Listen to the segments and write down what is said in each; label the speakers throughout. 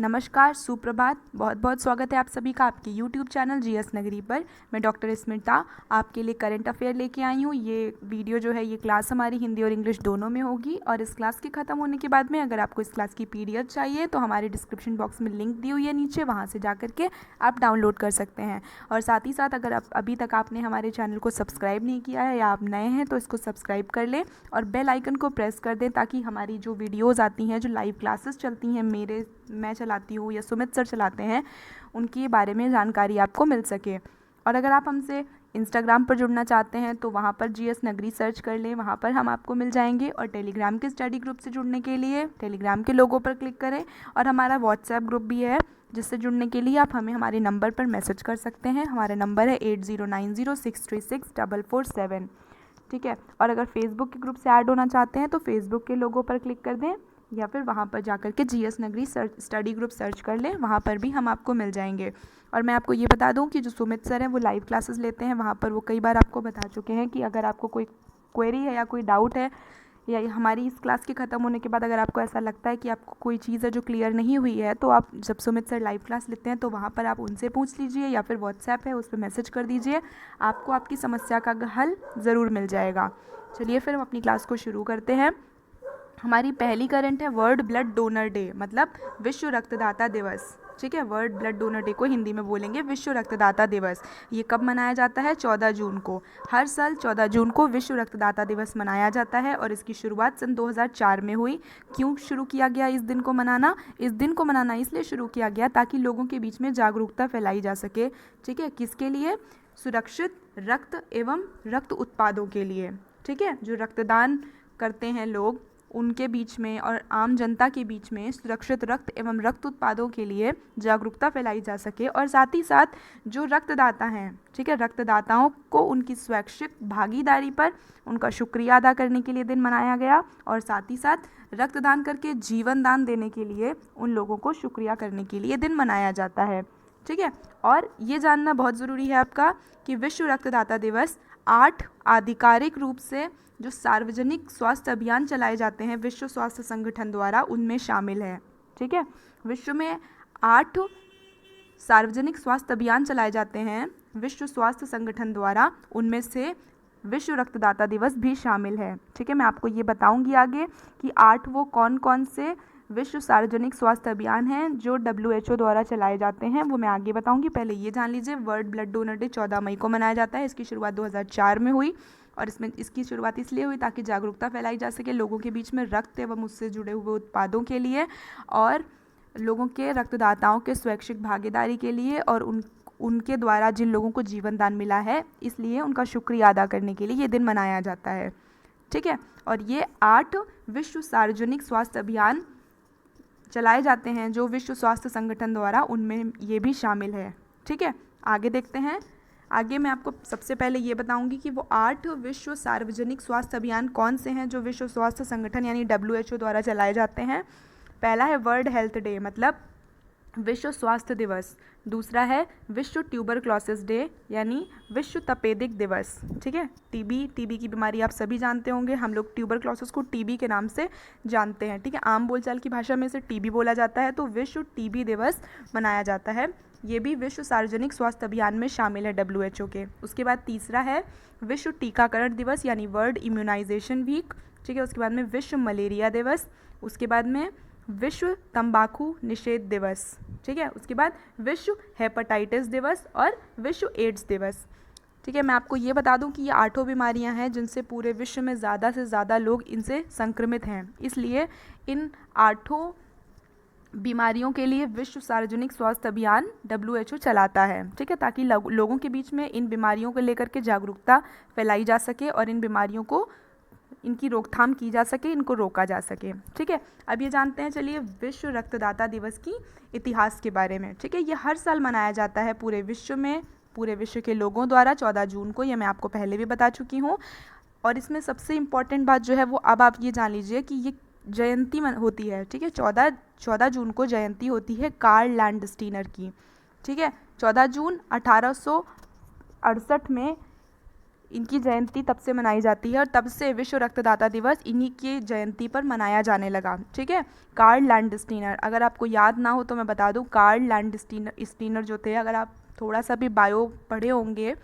Speaker 1: नमस्कार, सुप्रभात। बहुत बहुत स्वागत है आप सभी का आपके YouTube चैनल जीएस नगरी पर। मैं डॉक्टर स्मिता आपके लिए करंट अफेयर लेके आई हूँ। ये वीडियो जो है ये क्लास हमारी हिंदी और इंग्लिश दोनों में होगी और इस क्लास के ख़त्म होने के बाद में अगर आपको इस क्लास की PDF चाहिए तो हमारे डिस्क्रिप्शन बॉक्स में लिंक दी हुई है नीचे, वहाँ से जा करके आप डाउनलोड कर सकते हैं। और साथ ही साथ अगर आप अभी तक आपने हमारे चैनल को सब्सक्राइब नहीं किया है या आप नए हैं तो इसको सब्सक्राइब कर लें और बेल आइकन को प्रेस कर दें ताकि हमारी जो वीडियोज़ आती हैं, जो लाइव क्लासेस चलती हैं, मैं चलाती हूँ या सुमित सर चलाते हैं, उनके बारे में जानकारी आपको मिल सके। और अगर आप हमसे इंस्टाग्राम पर जुड़ना चाहते हैं तो वहाँ पर जीएस नगरी सर्च कर लें, वहाँ पर हम आपको मिल जाएंगे। और टेलीग्राम के स्टडी ग्रुप से जुड़ने के लिए टेलीग्राम के लोगो पर क्लिक करें। और हमारा व्हाट्सएप ग्रुप भी है जिससे जुड़ने के लिए आप हमें हमारे नंबर पर मैसेज कर सकते हैं। हमारा नंबर है 8090636447। ठीक है। और अगर फेसबुक के ग्रुप से ऐड होना चाहते हैं तो फेसबुक के लोगो पर क्लिक कर दें या फिर वहाँ पर जाकर के जीएस नगरी स्टडी ग्रुप सर्च कर लें, वहाँ पर भी हम आपको मिल जाएंगे। और मैं आपको ये बता दूँ कि जो सुमित सर हैं वो लाइव क्लासेस लेते हैं, वहाँ पर वो कई बार आपको बता चुके हैं कि अगर आपको कोई क्वेरी है या कोई डाउट है या हमारी इस क्लास के ख़त्म होने के बाद अगर आपको ऐसा लगता है कि आपको कोई चीज़ है जो क्लियर नहीं हुई है तो आप जब सुमित सर लाइव क्लास लेते हैं तो वहाँ पर आप उनसे पूछ लीजिए या फिर व्हाट्सएप है उस पर मैसेज कर दीजिए, आपको आपकी समस्या का हल ज़रूर मिल जाएगा। चलिए फिर हम अपनी क्लास को शुरू करते हैं। हमारी पहली करंट है वर्ल्ड ब्लड डोनर डे, मतलब विश्व रक्तदाता दिवस। ठीक है, वर्ल्ड ब्लड डोनर डे को हिंदी में बोलेंगे विश्व रक्तदाता दिवस। ये कब मनाया जाता है? 14 जून को। हर साल 14 जून को विश्व रक्तदाता दिवस मनाया जाता है और इसकी शुरुआत सन 2004 में हुई। क्यों शुरू किया गया इस दिन को मनाना? इस दिन को मनाना इसलिए शुरू किया गया ताकि लोगों के बीच में जागरूकता फैलाई जा सके। ठीक है, किसके लिए? सुरक्षित रक्त एवं रक्त उत्पादों के लिए। ठीक है, जो रक्तदान करते हैं लोग उनके बीच में और आम जनता के बीच में सुरक्षित रक्त एवं रक्त उत्पादों के लिए जागरूकता फैलाई जा सके। और साथ ही साथ जो रक्तदाता हैं, ठीक है, रक्तदाताओं को उनकी स्वैच्छिक भागीदारी पर उनका शुक्रिया अदा करने के लिए दिन मनाया गया और साथ ही साथ रक्तदान करके जीवन दान देने के लिए उन लोगों को शुक्रिया करने के लिए दिन मनाया जाता है। ठीक है, और ये जानना बहुत ज़रूरी है आपका कि विश्व रक्तदाता दिवस 8 आधिकारिक रूप से जो सार्वजनिक स्वास्थ्य अभियान चलाए जाते हैं विश्व स्वास्थ्य संगठन द्वारा उनमें शामिल है। ठीक है, विश्व में 8 सार्वजनिक स्वास्थ्य अभियान चलाए जाते हैं विश्व स्वास्थ्य संगठन द्वारा, उनमें से विश्व रक्तदाता दिवस भी शामिल है। ठीक है, मैं आपको ये बताऊंगी आगे कि 8 वो कौन कौन से विश्व सार्वजनिक स्वास्थ्य अभियान हैं जो WHO द्वारा चलाए जाते हैं, वो मैं आगे बताऊंगी। पहले ये जान लीजिए वर्ल्ड ब्लड डोनर डे 14 मई को मनाया जाता है। इसकी शुरुआत 2004 में हुई और इसकी शुरुआत इसलिए हुई ताकि जागरूकता फैलाई जा सके लोगों के बीच में रक्त एवं उससे जुड़े हुए उत्पादों के लिए और लोगों के रक्तदाताओं के स्वैच्छिक भागीदारी के लिए और उनके द्वारा जिन लोगों को जीवन दान मिला है इसलिए उनका शुक्रिया अदा करने के लिए ये दिन मनाया जाता है। ठीक है, और ये 8 विश्व सार्वजनिक स्वास्थ्य अभियान चलाए जाते हैं जो विश्व स्वास्थ्य संगठन द्वारा, उनमें ये भी शामिल है। ठीक है, आगे देखते हैं। आगे मैं आपको सबसे पहले ये बताऊंगी कि वो 8 विश्व सार्वजनिक स्वास्थ्य अभियान कौन से हैं जो विश्व स्वास्थ्य संगठन यानी WHO द्वारा चलाए जाते हैं। पहला है वर्ल्ड हेल्थ डे, मतलब विश्व स्वास्थ्य दिवस। दूसरा है विश्व ट्यूबरक्लोसिस डे यानी विश्व तपेदिक दिवस। ठीक है, टीबी की बीमारी आप सभी जानते होंगे, हम लोग ट्यूबरक्लोसिस को टीबी के नाम से जानते हैं। ठीक है, आम बोलचाल की भाषा में इसे टीबी बोला जाता है, तो विश्व टीबी दिवस मनाया जाता है। ये भी विश्व सार्वजनिक स्वास्थ्य अभियान में शामिल है WHO के। उसके बाद तीसरा है विश्व टीकाकरण दिवस यानी वर्ल्ड इम्यूनाइजेशन वीक। ठीक है, उसके बाद में विश्व मलेरिया दिवस, उसके बाद में विश्व तंबाकू निषेध दिवस। ठीक है, उसके बाद विश्व हेपेटाइटिस दिवस और विश्व एड्स दिवस। ठीक है, मैं आपको ये बता दूं कि ये 8 बीमारियां हैं जिनसे पूरे विश्व में ज़्यादा से ज़्यादा लोग इनसे संक्रमित हैं, इसलिए इन 8 बीमारियों के लिए विश्व सार्वजनिक स्वास्थ्य अभियान WHO चलाता है। ठीक है, ताकि लोगों के बीच में इन बीमारियों को लेकर के जागरूकता फैलाई जा सके और इन बीमारियों को इनकी रोकथाम की जा सके, इनको रोका जा सके। ठीक है, अब ये जानते हैं चलिए विश्व रक्तदाता दिवस की इतिहास के बारे में। ठीक है, ये हर साल मनाया जाता है पूरे विश्व में, पूरे विश्व के लोगों द्वारा 14 जून को, ये मैं आपको पहले भी बता चुकी हूँ। और इसमें सबसे इम्पॉर्टेंट बात जो है वो अब आप ये जान लीजिए कि ये जयंती होती है। ठीक है, 14 जून को जयंती होती है कार्ल लैंडस्टीनर की। ठीक है, 14 जून 1868 में इनकी जयंती तब से मनाई जाती है और तब से विश्व रक्तदाता दिवस इन्हीं की जयंती पर मनाया जाने लगा। ठीक है, कार्ल लैंडस्टीनर, अगर आपको याद ना हो तो मैं बता दूं, कार्ल लैंडस्टीनर जो थे, अगर आप थोड़ा सा भी बायो पढ़े होंगे,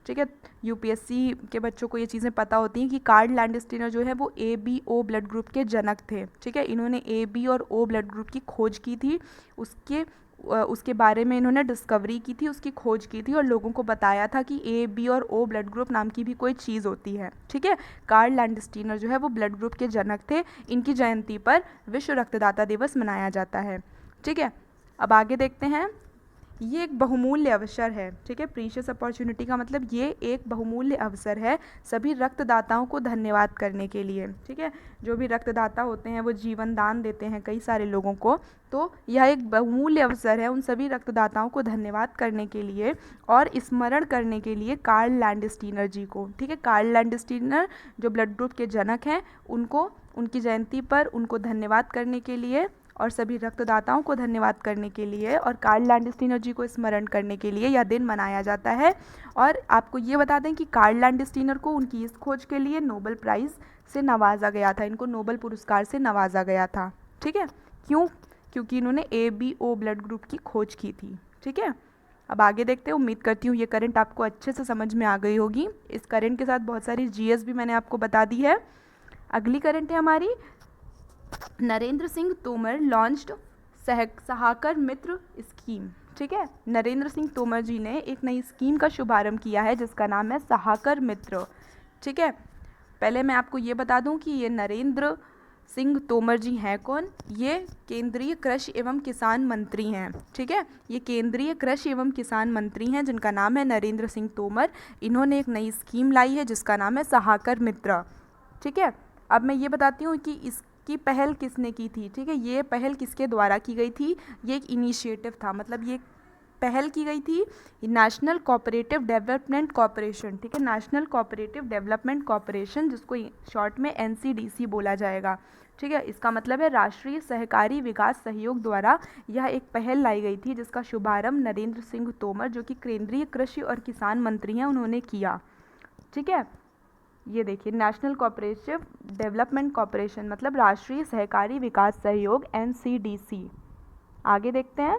Speaker 1: ठीक है, यूपीएससी के बच्चों को ये चीज़ें पता होती हैं कि कार्ल लैंडस्टीनर जो है वो AB-O ब्लड ग्रुप के जनक थे। ठीक है, इन्होंने AB और O ब्लड ग्रुप की खोज की थी, उसके बारे में इन्होंने डिस्कवरी की थी, उसकी खोज की थी और लोगों को बताया था कि AB और O ब्लड ग्रुप नाम की भी कोई चीज़ होती है। ठीक है, कार्ल लैंडस्टीनर जो है वो ब्लड ग्रुप के जनक थे। इनकी जयंती पर विश्व रक्तदाता दिवस मनाया जाता है। ठीक है, अब आगे देखते हैं। ये एक बहुमूल्य अवसर है। ठीक है, प्रीशियस अपॉर्चुनिटी का मतलब ये एक बहुमूल्य अवसर है सभी रक्तदाताओं को धन्यवाद करने के लिए। ठीक है, जो भी रक्तदाता होते हैं वो जीवन दान देते हैं कई सारे लोगों को, तो यह एक बहुमूल्य अवसर है उन सभी रक्तदाताओं को धन्यवाद करने के लिए और स्मरण करने के लिए कार्ल लैंडस्टीनर जी को। ठीक है, कार्ल लैंडस्टीनर जो ब्लड ग्रुप के जनक हैं, उनको उनकी जयंती पर उनको धन्यवाद करने के लिए और सभी रक्तदाताओं को धन्यवाद करने के लिए और कार्ल लैंडस्टीनर जी को स्मरण करने के लिए यह दिन मनाया जाता है। और आपको ये बता दें कि कार्ल लैंडस्टीनर को उनकी इस खोज के लिए नोबेल प्राइज़ से नवाजा गया था, इनको नोबेल पुरस्कार से नवाजा गया था। ठीक है, क्यों? क्योंकि इन्होंने AB-O ब्लड ग्रुप की खोज की थी। ठीक है, अब आगे देखते हैं। उम्मीद करती हूँ ये करंट आपको अच्छे से समझ में आ गई होगी। इस करंट के साथ बहुत सारी GS भी मैंने आपको बता दी है। अगली करंट है हमारी, नरेंद्र सिंह तोमर लॉन्च्ड सहाकर मित्र स्कीम। ठीक है, नरेंद्र सिंह तोमर जी ने एक नई स्कीम का शुभारंभ किया है जिसका नाम है सहाकर मित्र। ठीक है, पहले मैं आपको ये बता दूं कि ये नरेंद्र सिंह तोमर जी हैं कौन। ये केंद्रीय कृषि एवं किसान मंत्री हैं। ठीक है, ये केंद्रीय कृषि एवं किसान मंत्री हैं जिनका नाम है नरेंद्र सिंह तोमर। इन्होंने एक नई स्कीम लाई है जिसका नाम है सहाकर मित्र। ठीक है, अब मैं ये बताती हूँ कि इसकी पहल किसने की थी। ठीक है, ये पहल किसके द्वारा की गई थी। ये एक इनिशिएटिव था, मतलब ये पहल की गई थी नेशनल कोऑपरेटिव डेवलपमेंट कॉरपोरेशन। ठीक है, नेशनल कोऑपरेटिव डेवलपमेंट कॉरपोरेशन, जिसको शॉर्ट में NCDC बोला जाएगा। ठीक है, इसका मतलब है राष्ट्रीय सहकारी विकास सहयोग द्वारा यह एक पहल लाई गई थी जिसका शुभारंभ नरेंद्र सिंह तोमर जो कि केंद्रीय कृषि और किसान मंत्री हैं उन्होंने किया। ठीक है, ये देखिए नेशनल कोऑपरेटिव डेवलपमेंट कॉरपोरेशन मतलब राष्ट्रीय सहकारी विकास सहयोग NCDC। आगे देखते हैं,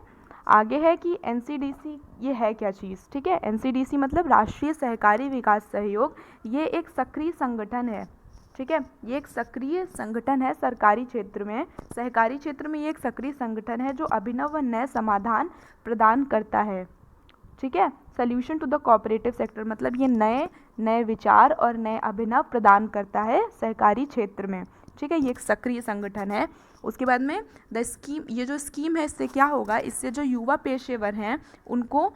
Speaker 1: आगे है कि NCDC ये है क्या चीज़। ठीक है, NCDC मतलब राष्ट्रीय सहकारी विकास सहयोग, ये एक सक्रिय संगठन है। ठीक है, ये एक सक्रिय संगठन है सरकारी क्षेत्र में, सहकारी क्षेत्र में ये एक सक्रिय संगठन है जो अभिनव व नए समाधान प्रदान करता है। ठीक है, solution to the cooperative sector मतलब ये नए विचार और नए अभिनव प्रदान करता है सहकारी क्षेत्र में। ठीक है, ये एक सक्रिय संगठन है। उसके बाद में द स्कीम, ये जो स्कीम है इससे क्या होगा, इससे जो युवा पेशेवर हैं उनको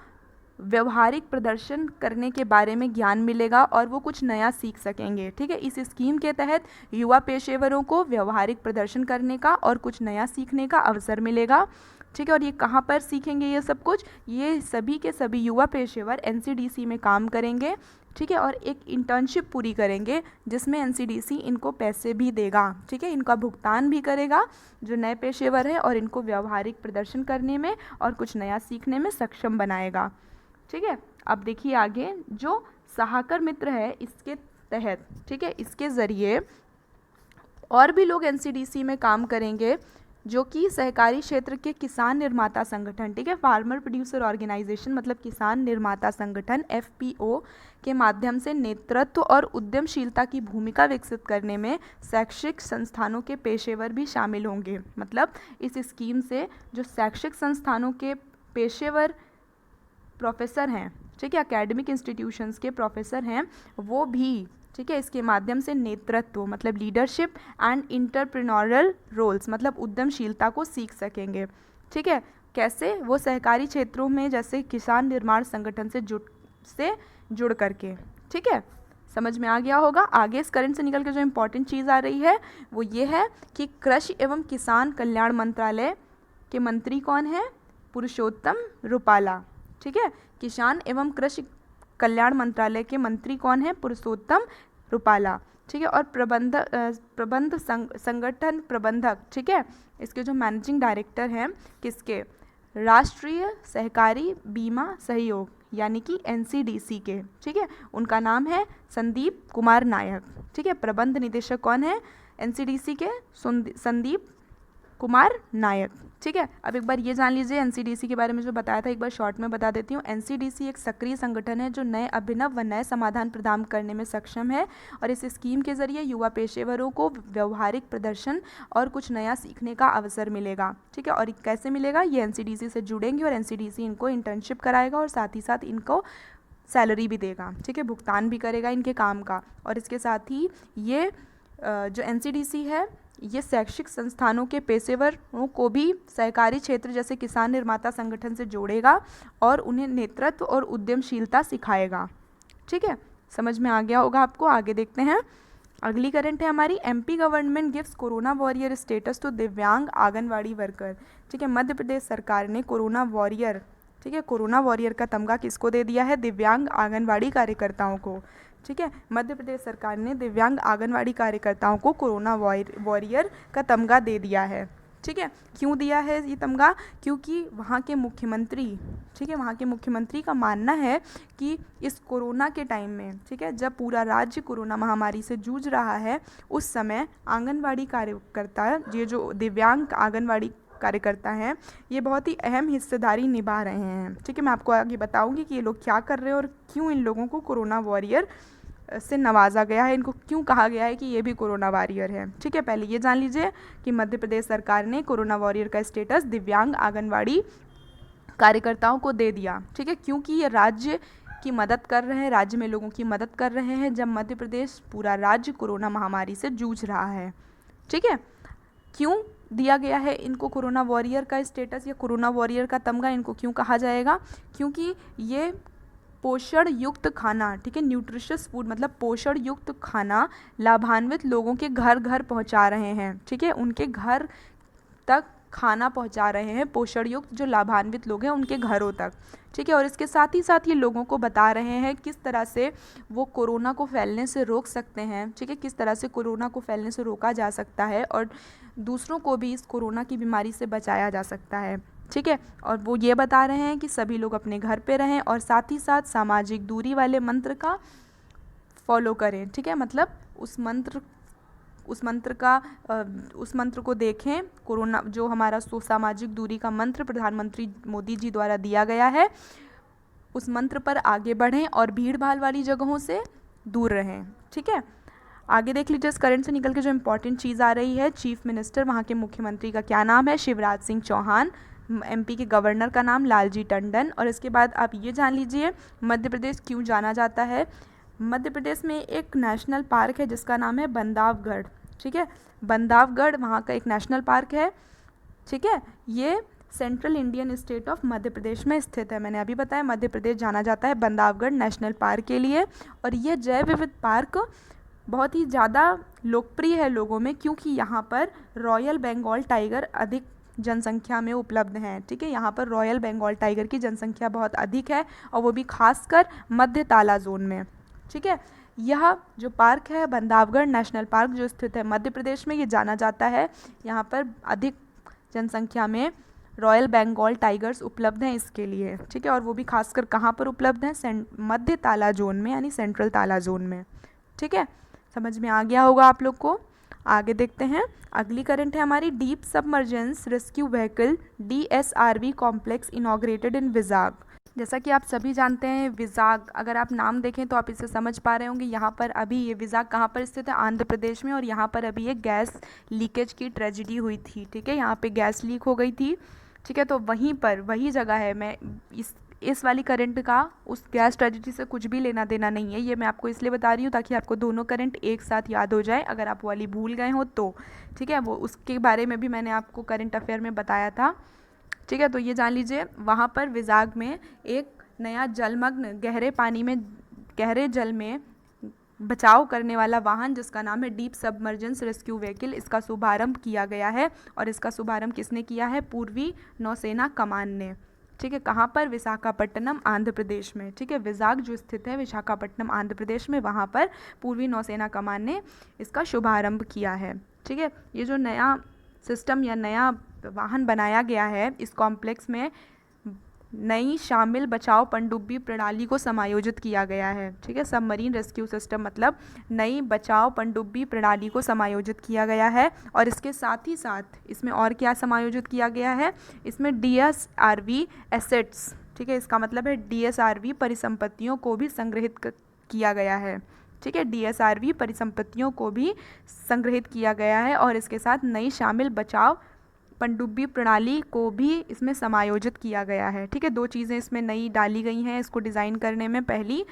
Speaker 1: व्यवहारिक प्रदर्शन करने के बारे में ज्ञान मिलेगा और वो कुछ नया सीख सकेंगे। ठीक है, इस स्कीम के तहत युवा पेशेवरों को व्यवहारिक प्रदर्शन करने का और कुछ नया सीखने का अवसर मिलेगा। ठीक है, और ये कहाँ पर सीखेंगे ये सब कुछ, ये सभी के सभी युवा पेशेवर NCDC में काम करेंगे। ठीक है, और एक इंटर्नशिप पूरी करेंगे जिसमें NCDC इनको पैसे भी देगा। ठीक है, इनका भुगतान भी करेगा जो नए पेशेवर हैं और इनको व्यवहारिक प्रदर्शन करने में और कुछ नया सीखने में सक्षम बनाएगा। ठीक है, अब देखिए आगे जो सहाकर मित्र है इसके तहत, ठीक है, इसके ज़रिए और भी लोग NCDC में काम करेंगे जो कि सहकारी क्षेत्र के किसान निर्माता संगठन, ठीक है, फार्मर प्रोड्यूसर ऑर्गेनाइजेशन मतलब किसान निर्माता संगठन FPO के माध्यम से नेतृत्व और उद्यमशीलता की भूमिका विकसित करने में शैक्षिक संस्थानों के पेशेवर भी शामिल होंगे। मतलब इस स्कीम से जो शैक्षिक संस्थानों के पेशेवर प्रोफेसर हैं, ठीक है, एकेडमिक इंस्टीट्यूशंस के प्रोफेसर हैं, वो भी, ठीक है, इसके माध्यम से नेतृत्व मतलब लीडरशिप एंड इंटरप्रेन्योरियल रोल्स मतलब उद्यमशीलता को सीख सकेंगे। ठीक है, कैसे, वो सहकारी क्षेत्रों में जैसे किसान निर्माण संगठन से जुड़ करके। ठीक है, समझ में आ गया होगा। आगे इस करंट से निकल के जो इम्पोर्टेंट चीज़ आ रही है वो ये है कि कृषि एवं किसान कल्याण मंत्रालय के मंत्री कौन है, पुरुषोत्तम रुपाला। ठीक है, किसान एवं कृषि कल्याण मंत्रालय के मंत्री कौन है, पुरुषोत्तम रुपाला। ठीक है, और संगठन प्रबंधक, ठीक है, इसके जो मैनेजिंग डायरेक्टर हैं किसके, राष्ट्रीय सहकारी बीमा सहयोग यानी कि NCDC के, ठीक है, उनका नाम है संदीप कुमार नायक, ठीक है। प्रबंध निदेशक कौन है NCDC के? संदीप कुमार नायक, ठीक है। अब एक बार ये जान लीजिए NCDC के बारे में जो बताया था, एक बार शॉर्ट में बता देती हूँ। NCDC एक सक्रिय संगठन है जो नए अभिनव व नए समाधान प्रदान करने में सक्षम है और इस स्कीम के जरिए युवा पेशेवरों को व्यवहारिक प्रदर्शन और कुछ नया सीखने का अवसर मिलेगा, ठीक है। और कैसे मिलेगा? ये NCDC से जुड़ेंगे और NCDC इनको इंटर्नशिप कराएगा और साथ ही साथ इनको सैलरी भी देगा, ठीक है, भुगतान भी करेगा इनके काम का। और इसके साथ ही ये जो NCDC है ये शैक्षिक संस्थानों के पेशेवरों को भी सहकारी क्षेत्र जैसे किसान निर्माता संगठन से जोड़ेगा और उन्हें नेतृत्व और उद्यमशीलता सिखाएगा, ठीक है। समझ में आ गया होगा आपको। आगे देखते हैं। अगली करंट है हमारी, MP government gives corona warrior status to दिव्यांग आंगनवाड़ी वर्कर, ठीक है। मध्य प्रदेश सरकार ने कोरोना वॉरियर, ठीक है, कोरोना वॉरियर का तमगा किसको दे दिया है? दिव्यांग आंगनवाड़ी कार्यकर्ताओं को, ठीक है। मध्य प्रदेश सरकार ने दिव्यांग आंगनवाड़ी कार्यकर्ताओं को कोरोना वॉरियर का तमगा दे दिया है, ठीक है। क्यों दिया है ये तमगा? क्योंकि वहाँ के मुख्यमंत्री, ठीक है, वहाँ के मुख्यमंत्री का मानना है कि इस कोरोना के टाइम में, ठीक है, जब पूरा राज्य कोरोना महामारी से जूझ रहा है, उस समय आंगनवाड़ी कार्यकर्ता, ये जो दिव्यांग आंगनवाड़ी कार्यकर्ता हैं, ये बहुत ही अहम हिस्सेदारी निभा रहे हैं, ठीक है। मैं आपको आगे बताऊंगी कि ये लोग क्या कर रहे हैं और क्यों इन लोगों को कोरोना वॉरियर से नवाजा गया है, इनको क्यों कहा गया है कि ये भी कोरोना वॉरियर है, ठीक है। पहले ये जान लीजिए कि मध्य प्रदेश सरकार ने कोरोना वॉरियर का स्टेटस दिव्यांग आंगनवाड़ी कार्यकर्ताओं को दे दिया, ठीक है, क्योंकि ये राज्य की मदद कर रहे हैं, राज्य में लोगों की मदद कर रहे हैं जब मध्य प्रदेश पूरा राज्य कोरोना महामारी से जूझ रहा है, ठीक है। क्यों दिया गया है इनको कोरोना वॉरियर का स्टेटस या कोरोना वॉरियर का तमगा? इनको क्यों कहा जाएगा? क्योंकि ये पोषण युक्त खाना, ठीक है, न्यूट्रिशियस फूड मतलब पोषण युक्त खाना लाभान्वित लोगों के घर घर पहुंचा रहे हैं, ठीक है, उनके घर तक खाना पहुंचा रहे हैं, पोषण युक्त जो लाभान्वित लोग हैं उनके घरों तक, ठीक है। और इसके साथ ही साथ ये लोगों को बता रहे हैं किस तरह से वो कोरोना को फैलने से रोक सकते हैं, ठीक है, किस तरह से कोरोना को फैलने से रोका जा सकता है और दूसरों को भी इस कोरोना की बीमारी से बचाया जा सकता है, ठीक है। और वो ये बता रहे हैं कि सभी लोग अपने घर पे रहें और साथ ही साथ सामाजिक दूरी वाले मंत्र का फॉलो करें, ठीक है, मतलब उस मंत्र को देखें, कोरोना जो हमारा सामाजिक दूरी का मंत्र प्रधानमंत्री मोदी जी द्वारा दिया गया है, उस मंत्र पर आगे बढ़ें और भीड़ भाड़ वाली जगहों से दूर रहें, ठीक है। आगे देख लीजिए, इस करंट से निकल के जो इम्पोर्टेंट चीज़ आ रही है, चीफ मिनिस्टर वहाँ के मुख्यमंत्री का क्या नाम है? शिवराज सिंह चौहान। MP के गवर्नर का नाम लालजी टंडन। और इसके बाद आप ये जान लीजिए मध्य प्रदेश क्यों जाना जाता है। मध्य प्रदेश में एक नेशनल पार्क है जिसका नाम है बंदावगढ़, ठीक है, बंदावगढ़ वहाँ का एक नेशनल पार्क है, ठीक है। ये central Indian state of Madhya Pradesh में स्थित है। मैंने अभी बताया मध्य प्रदेश जाना जाता है बंदावगढ़ नेशनल पार्क के लिए। और ये जैव विविध पार्क बहुत ही ज़्यादा लोकप्रिय है लोगों में क्योंकि यहाँ पर रॉयल बंगाल टाइगर अधिक जनसंख्या में उपलब्ध हैं, ठीक है। यहाँ पर रॉयल बंगाल टाइगर की जनसंख्या बहुत अधिक है और वो भी खासकर मध्य ताला जोन में, ठीक है। यह जो पार्क है बंदावगढ़ नेशनल पार्क जो स्थित है मध्य प्रदेश में, ये जाना जाता है, यहाँ पर अधिक जनसंख्या में रॉयल बंगाल टाइगर्स उपलब्ध हैं इसके लिए, ठीक है। और वो भी खासकर कहाँ पर उपलब्ध हैं? मध्य ताला जोन में यानी सेंट्रल ताला जोन में, ठीक है। समझ में आ गया होगा आप लोग को। आगे देखते हैं। अगली करंट है हमारी, deep submergence rescue vehicle DSRV complex inaugurated इन विजाग। जैसा कि आप सभी जानते हैं विजाग, अगर आप नाम देखें तो आप इसे समझ पा रहे होंगे। यहाँ पर अभी ये विजाग कहाँ पर स्थित है? आंध्र प्रदेश में। और यहाँ पर अभी एक गैस लीकेज की ट्रेजिडी हुई थी, ठीक है, यहाँ पे गैस लीक हो गई थी, ठीक है। तो वहीं पर वही जगह है। मैं इस वाली करंट का उस गैस ट्रेजिडी से कुछ भी लेना देना नहीं है, ये मैं आपको इसलिए बता रही हूँ ताकि आपको दोनों करंट एक साथ याद हो जाए अगर आप वाली भूल गए हो तो, ठीक है। वो उसके बारे में भी मैंने आपको करंट अफेयर में बताया था, ठीक है। तो ये जान लीजिए वहाँ पर विजाग में एक नया जलमग्न गहरे जल में बचाव करने वाला वाहन जिसका नाम है डीप सबमर्जेंस रेस्क्यू व्हीकल, इसका शुभारंभ किया गया है। और इसका शुभारंभ किसने किया है? पूर्वी नौसेना कमान ने, ठीक है। कहाँ पर? विशाखापट्टनम आंध्र प्रदेश में, ठीक है। विजाग जो स्थित है विशाखापट्टनम आंध्र प्रदेश में, वहाँ पर पूर्वी नौसेना कमान ने इसका शुभारंभ किया है, ठीक है। ये जो नया सिस्टम या नया वाहन बनाया गया है, इस कॉम्प्लेक्स में नई शामिल बचाव पनडुब्बी प्रणाली को समायोजित किया गया है। ठीक है, सबमरीन रेस्क्यू सिस्टम मतलब नई बचाव पनडुब्बी प्रणाली को समायोजित किया गया है। और इसके साथ ही साथ इसमें और क्या समायोजित किया गया है, इसमें DSRV एसेट्स, ठीक है, इसका मतलब है DSRV परिसंपत्तियों को भी संग्रहित किया गया है। ठीक है, DSRV परिसंपत्तियों को भी संग्रहित किया गया है और इसके साथ नई शामिल बचाव पनडुब्बी प्रणाली को भी इसमें समायोजित किया गया है। ठीक है, दो चीज़ें इसमें नई डाली गई हैं इसको डिज़ाइन करने में, पहली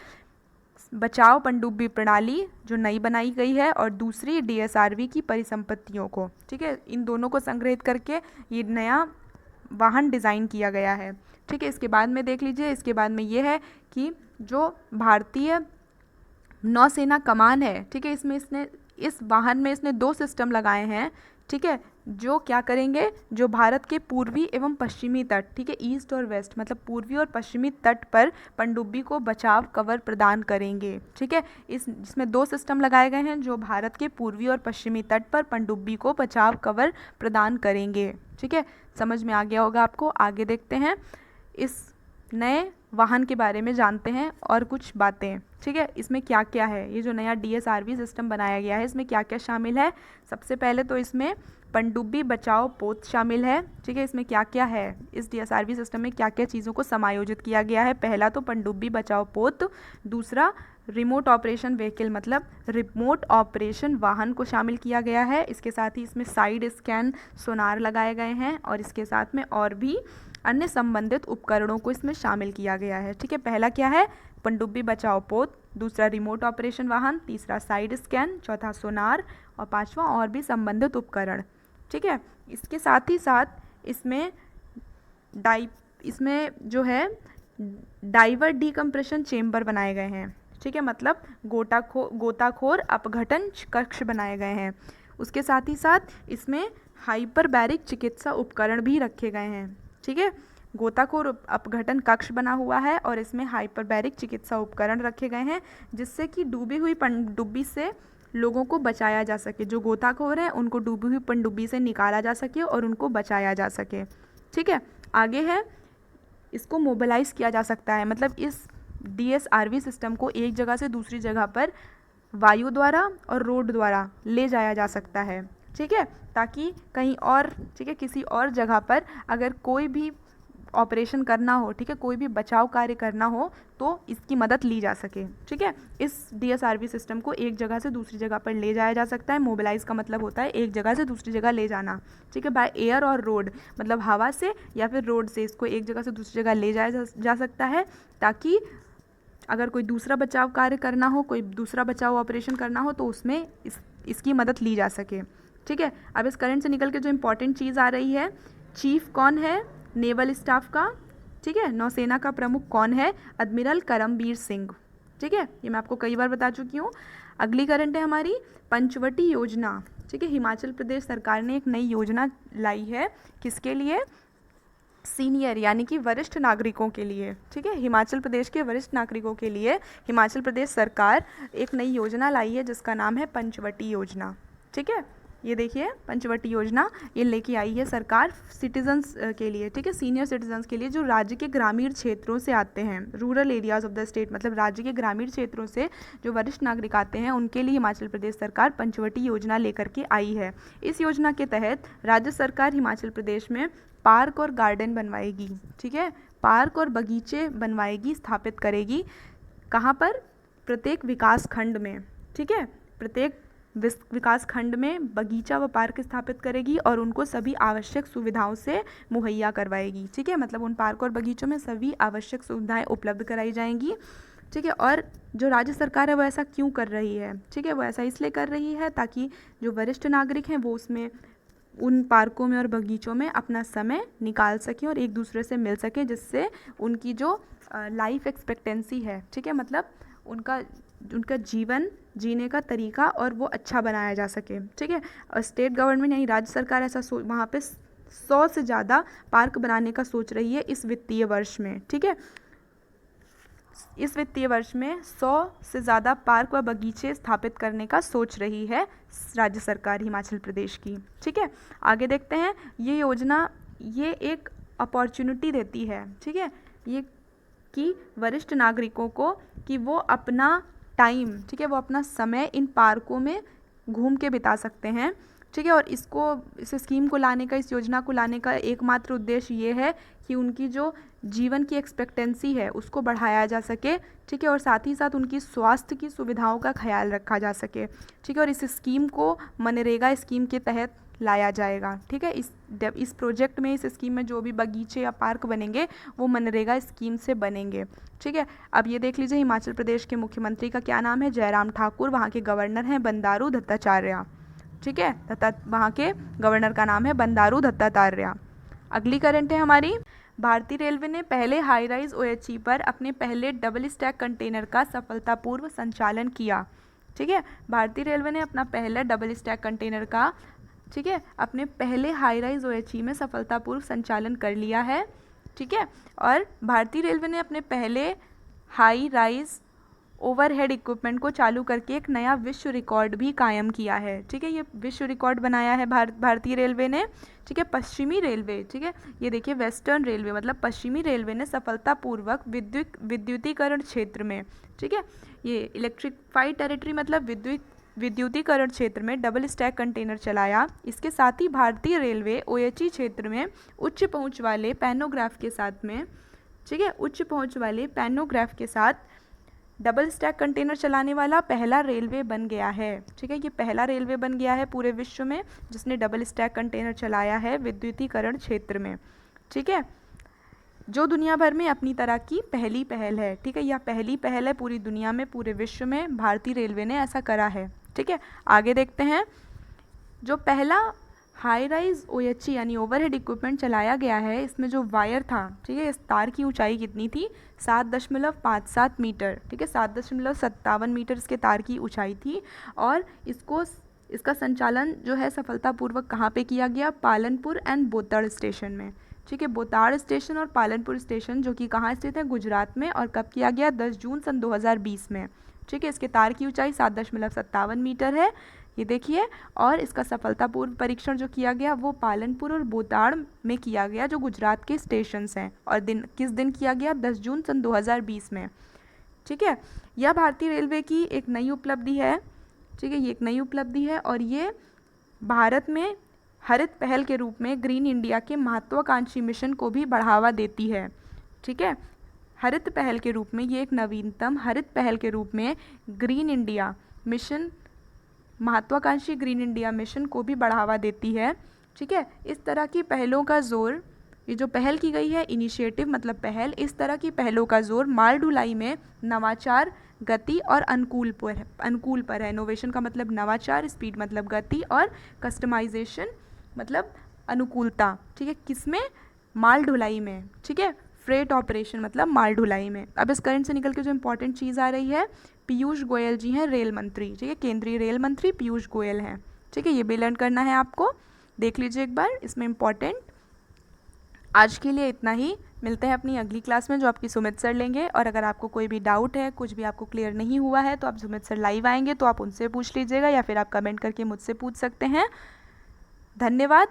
Speaker 1: बचाव पनडुब्बी प्रणाली जो नई बनाई गई है और दूसरी DSRV की परिसंपत्तियों को। ठीक है, इन दोनों को संग्रहित करके ये नया वाहन डिज़ाइन किया गया है। ठीक है, इसके बाद में देख लीजिए, इसके बाद में ये है कि जो भारतीय नौसेना कमान है, ठीक है, इसमें इसने इस वाहन में इसने 2 सिस्टम लगाए हैं। ठीक है, जो क्या करेंगे, जो भारत के पूर्वी एवं पश्चिमी तट, ठीक है, ईस्ट और वेस्ट मतलब पूर्वी और पश्चिमी तट पर पनडुब्बी को बचाव कवर प्रदान करेंगे। ठीक है, इसमें 2 सिस्टम लगाए गए हैं जो भारत के पूर्वी और पश्चिमी तट पर पनडुब्बी को बचाव कवर प्रदान करेंगे। ठीक है, समझ में आ गया होगा आपको। आगे देखते हैं, इस नए वाहन के बारे में जानते हैं और कुछ बातें। ठीक है, इसमें क्या क्या है, ये जो नया DSRV सिस्टम बनाया गया है इसमें क्या क्या शामिल है। सबसे पहले तो इसमें पनडुब्बी बचाव पोत शामिल है। ठीक है, इसमें क्या क्या है, इस DSRV सिस्टम में क्या क्या चीज़ों को समायोजित किया गया है। पहला तो पनडुब्बी बचाव पोत, दूसरा रिमोट ऑपरेशन व्हीकल मतलब रिमोट ऑपरेशन वाहन को शामिल किया गया है। इसके साथ ही इसमें साइड स्कैन सोनार लगाए गए हैं और इसके साथ में और भी अन्य संबंधित उपकरणों को इसमें शामिल किया गया है। ठीक है, पहला क्या है, पनडुब्बी बचाव पोत, दूसरा रिमोट ऑपरेशन वाहन, तीसरा साइड स्कैन, चौथा सोनार और पांचवा और भी संबंधित उपकरण। ठीक है, इसके साथ ही साथ इसमें जो है डाइवर डीकम्प्रेशन चेम्बर बनाए गए हैं। ठीक है, मतलब गोताखोर अपघटन कक्ष बनाए गए हैं। उसके साथ ही साथ इसमें हाइपरबैरिक चिकित्सा उपकरण भी रखे गए हैं। ठीक है, गोताखोर अपघटन कक्ष बना हुआ है और इसमें हाइपरबैरिक चिकित्सा उपकरण रखे गए हैं जिससे कि डूबी हुई पनडुब्बी से लोगों को बचाया जा सके। जो गोताखोर हैं उनको डूबी हुई पनडुब्बी से निकाला जा सके और उनको बचाया जा सके। ठीक है, आगे है, इसको मोबिलाइज़ किया जा सकता है, मतलब इस DSRV सिस्टम को एक जगह से दूसरी जगह पर वायु द्वारा और रोड द्वारा ले जाया जा सकता है। ठीक है, ताकि कहीं और, ठीक है, किसी और जगह पर अगर कोई भी ऑपरेशन करना हो, ठीक है, कोई भी बचाव कार्य करना हो तो इसकी मदद ली जा सके। ठीक है, इस DSRV सिस्टम को एक जगह से दूसरी जगह पर ले जाया जा सकता है। मोबिलाइज का मतलब होता है एक जगह से दूसरी जगह ले जाना। ठीक है, बाय एयर और रोड मतलब हवा से या फिर रोड से इसको एक जगह से दूसरी जगह ले जाया जा सकता है ताकि अगर कोई दूसरा बचाव कार्य करना हो, कोई दूसरा बचाव ऑपरेशन करना हो तो उसमें इसकी मदद ली जा सके। ठीक है, अब इस करंट से निकल के जो इम्पोर्टेंट चीज़ आ रही है, चीफ कौन है नेवल स्टाफ का। ठीक है, नौसेना का प्रमुख कौन है, एडमिरल करमबीर सिंह। ठीक है, ये मैं आपको कई बार बता चुकी हूँ। अगली करंट है हमारी पंचवटी योजना। ठीक है, हिमाचल प्रदेश सरकार ने एक नई योजना लाई है, किसके लिए, सीनियर यानी कि वरिष्ठ नागरिकों के लिए। ठीक है, हिमाचल प्रदेश के वरिष्ठ नागरिकों के लिए हिमाचल प्रदेश सरकार एक नई योजना लाई है जिसका नाम है पंचवटी योजना। ठीक है, ये देखिए पंचवटी योजना ये लेके आई है सरकार सिटीजन्स के लिए। ठीक है, सीनियर सिटीजन्स के लिए जो राज्य के ग्रामीण क्षेत्रों से आते हैं, rural areas of the state मतलब राज्य के ग्रामीण क्षेत्रों से जो वरिष्ठ नागरिक आते हैं उनके लिए हिमाचल प्रदेश सरकार पंचवटी योजना लेकर के आई है। इस योजना के तहत राज्य सरकार हिमाचल प्रदेश में पार्क और गार्डन बनवाएगी। ठीक है, पार्क और बगीचे बनवाएगी, स्थापित करेगी। कहाँ पर, प्रत्येक विकास खंड में। ठीक है, प्रत्येक विकास खंड में बगीचा व पार्क स्थापित करेगी और उनको सभी आवश्यक सुविधाओं से मुहैया करवाएगी। ठीक है, मतलब उन पार्क और बगीचों में सभी आवश्यक सुविधाएं उपलब्ध कराई जाएंगी। ठीक है, और जो राज्य सरकार है वो ऐसा क्यों कर रही है, ठीक है, वो ऐसा इसलिए कर रही है ताकि जो वरिष्ठ नागरिक हैं वो उसमें उन पार्कों में और बगीचों में अपना समय निकाल सकें और एक दूसरे से मिल सकें, जिससे उनकी जो लाइफ एक्सपेक्टेंसी है, ठीक है, मतलब उनका जीवन जीने का तरीका और वो अच्छा बनाया जा सके। ठीक है, और स्टेट गवर्नमेंट यानी राज्य सरकार ऐसा वहाँ पे 100 से ज़्यादा पार्क बनाने का सोच रही है इस वित्तीय वर्ष में। ठीक है, इस वित्तीय वर्ष में 100 से ज़्यादा पार्क व बगीचे स्थापित करने का सोच रही है राज्य सरकार हिमाचल प्रदेश की। ठीक है, आगे देखते हैं। ये योजना ये एक अपॉर्चुनिटी देती है, ठीक है, ये कि वरिष्ठ नागरिकों को कि वो अपना टाइम, ठीक है, वो अपना समय इन पार्कों में घूम के बिता सकते हैं। ठीक है, और इस स्कीम को लाने का, इस योजना को लाने का एकमात्र उद्देश्य ये है कि उनकी जो जीवन की एक्सपेक्टेंसी है उसको बढ़ाया जा सके। ठीक है, और साथ ही साथ उनकी स्वास्थ्य की सुविधाओं का ख्याल रखा जा सके। ठीक है, और इस स्कीम को मनरेगा स्कीम के तहत लाया जाएगा। ठीक है, इस प्रोजेक्ट में, इस स्कीम में जो भी बगीचे या पार्क बनेंगे वो मनरेगा स्कीम से बनेंगे। ठीक है, अब ये देख लीजिए हिमाचल प्रदेश के मुख्यमंत्री का क्या नाम है, जयराम ठाकुर। वहाँ के गवर्नर हैं बंडारू दत्तात्रेय। ठीक है, वहाँ के गवर्नर का नाम है बंडारू दत्तात्रेय। अगली करंट है हमारी, भारतीय रेलवे ने पहले हाई राइज OHE पर अपने पहले डबल स्टैक कंटेनर का सफलतापूर्व संचालन किया। ठीक है, भारतीय रेलवे ने अपना पहला डबल स्टैक कंटेनर का, ठीक है, अपने पहले हाई राइज OHE में सफलतापूर्व संचालन कर लिया है। ठीक है, और भारतीय रेलवे ने अपने पहले हाई राइज ओवरहेड इक्विपमेंट को चालू करके एक नया विश्व रिकॉर्ड भी कायम किया है। ठीक है, ये विश्व रिकॉर्ड बनाया है भारतीय रेलवे ने। ठीक है, पश्चिमी रेलवे, ठीक है, ये देखिए वेस्टर्न रेलवे मतलब पश्चिमी रेलवे ने सफलतापूर्वक विद्युतीकरण क्षेत्र में, ठीक है, ये इलेक्ट्रिफाइड टेरिटरी मतलब विद्युतीकरण क्षेत्र में डबल स्टैक कंटेनर चलाया। इसके साथ ही भारतीय रेलवे OHE क्षेत्र में उच्च पहुंच वाले पैनोग्राफ के साथ में, ठीक है, उच्च पहुंच वाले पैनोग्राफ के साथ डबल स्टैक कंटेनर चलाने वाला पहला रेलवे बन गया है। ठीक है, ये पहला रेलवे बन गया है पूरे विश्व में जिसने डबल स्टैक कंटेनर चलाया है विद्युतीकरण क्षेत्र में। ठीक है, जो दुनिया भर में अपनी तरह की पहली पहल है। ठीक है, यह पहली पहल है पूरी दुनिया में, पूरे विश्व में भारतीय रेलवे ने ऐसा करा है। ठीक है, आगे देखते हैं। जो पहला हाई राइज OHE यानी ओवरहेड इक्विपमेंट चलाया गया है, इसमें जो वायर था, ठीक है, इस तार की ऊंचाई कितनी थी, 7.57 मीटर। ठीक है, 7.57 मीटर इसके तार की ऊंचाई थी। और इसका संचालन जो है सफलतापूर्वक कहाँ पे किया गया, पालनपुर एंड बोताड़ स्टेशन में। ठीक है, बोताड़ स्टेशन और पालनपुर स्टेशन जो कि कहाँ स्थित है, गुजरात में। और कब किया गया, 10 जून सन 2020 में। ठीक है, इसके तार की ऊंचाई 7.57 मीटर है, ये देखिए। और इसका सफलतापूर्व परीक्षण जो किया गया वो पालनपुर और बोताड़ में किया गया जो गुजरात के स्टेशंस हैं। और किस दिन किया गया, 10 जून सन 2020 में। ठीक है, यह भारतीय रेलवे की एक नई उपलब्धि है। ठीक है, ये एक नई उपलब्धि है और ये भारत में हरित पहल के रूप में ग्रीन इंडिया के महत्वाकांक्षी मिशन को भी बढ़ावा देती है। ठीक है, हरित पहल के रूप में, ये एक नवीनतम हरित पहल के रूप में ग्रीन इंडिया मिशन, महत्वाकांक्षी ग्रीन इंडिया मिशन को भी बढ़ावा देती है। ठीक है, इस तरह की पहलों का जोर, ये जो पहल की गई है, इनिशिएटिव मतलब पहल, इस तरह की पहलों का जोर माल ढुलाई में नवाचार, गति और अनुकूल पर है। इनोवेशन का मतलब नवाचार, स्पीड मतलब गति और कस्टमाइजेशन मतलब अनुकूलता। ठीक है, किसमें, माल ढुलाई में। ठीक है, फ्रेट ऑपरेशन मतलब माल ढुलाई में। अब इस करंट से निकल के जो इंपॉर्टेंट चीज़ आ रही है, पीयूष गोयल जी हैं रेल मंत्री। ठीक है, केंद्रीय रेल मंत्री पीयूष गोयल हैं। ठीक है, ये भी लर्न करना है आपको, देख लीजिए एक बार, इसमें इंपॉर्टेंट। आज के लिए इतना ही, मिलते हैं अपनी अगली क्लास में जो आपकी सुमित सर लेंगे। और अगर आपको कोई भी डाउट है, कुछ भी आपको क्लियर नहीं हुआ है तो आप सुमित सर लाइव आएंगे तो आप उनसे पूछ लीजिएगा या फिर आप कमेंट करके मुझसे पूछ सकते हैं। धन्यवाद।